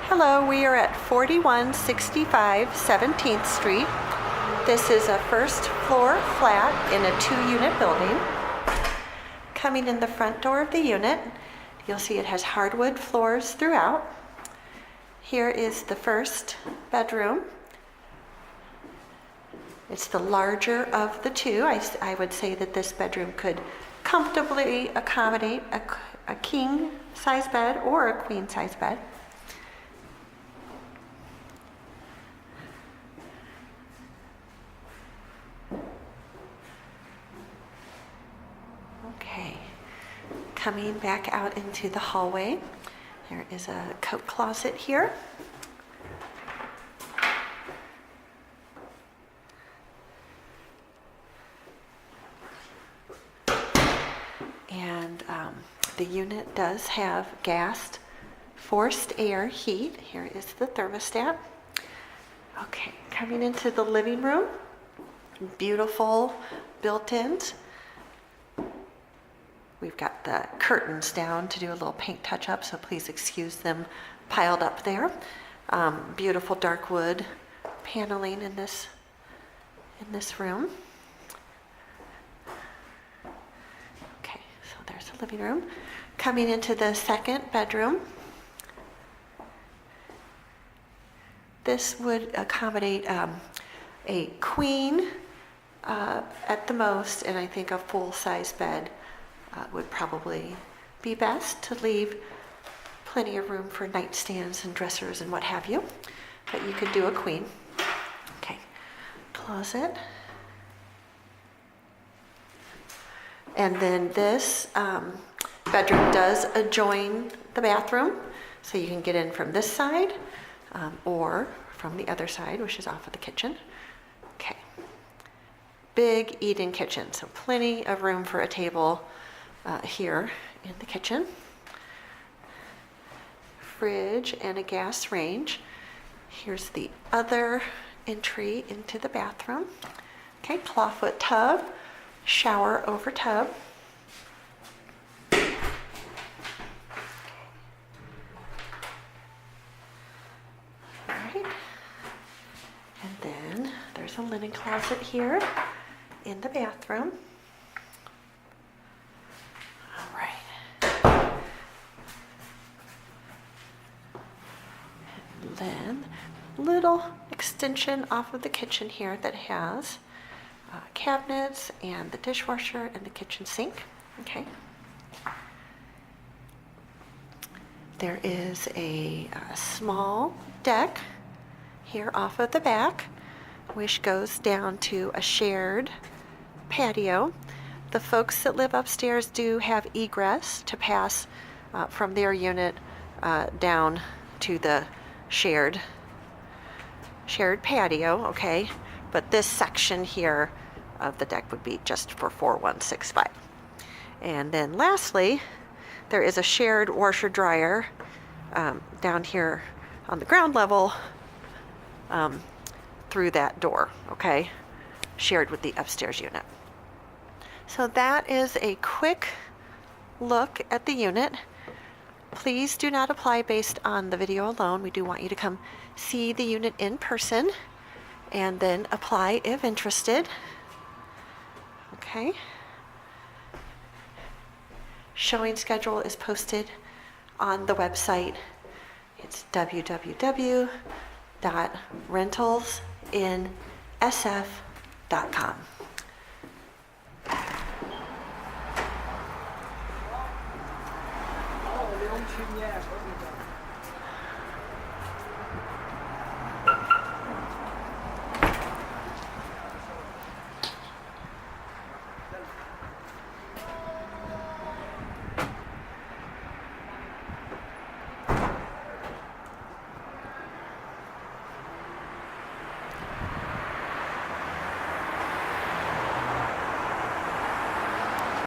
Hello, we are at 4165 17th Street. This is a first floor flat in a 2-unit building. Coming in the front door of the unit, you'll see it has hardwood floors throughout. Here is the first bedroom. It's the larger of the two. I would say that this bedroom could comfortably accommodate a king size bed or a queen size bed. Okay, coming back out into the hallway, there is a coat closet here. And the unit does have gassed forced air heat. Here is the thermostat. Okay, coming into the living room, beautiful built-ins. We've got the curtains down to do a little paint touch-up, so please excuse them piled up there. Beautiful dark wood paneling in this room. Okay, so there's the living room. Coming into the second bedroom. This would accommodate a queen at the most, and I think a full-size bed would probably be best to leave plenty of room for nightstands and dressers and what have you. But you could do a queen. Okay, closet. And then this bedroom does adjoin the bathroom, so you can get in from this side or from the other side, which is off of the kitchen. Okay, big eat-in kitchen, so plenty of room for a table here in the kitchen. Fridge and a gas range. Here's the other entry into the bathroom. Okay, clawfoot tub, shower over tub. Alright, and then there's a linen closet here in the bathroom. Then little extension off of the kitchen here that has cabinets and the dishwasher and the kitchen sink. Okay. There is a small deck here off of the back, which goes down to a shared patio. The folks that live upstairs do have egress to pass from their unit down to the shared patio, okay? But this section here of the deck would be just for 4165. And then lastly, there is a shared washer dryer down here on the ground level through that door, okay? Shared with the upstairs unit. So that is a quick look at the unit. Please do not apply based on the video alone. We do want you to come see the unit in person and then apply if interested. Okay. Showing schedule is posted on the website. It's www.rentalsinsf.com.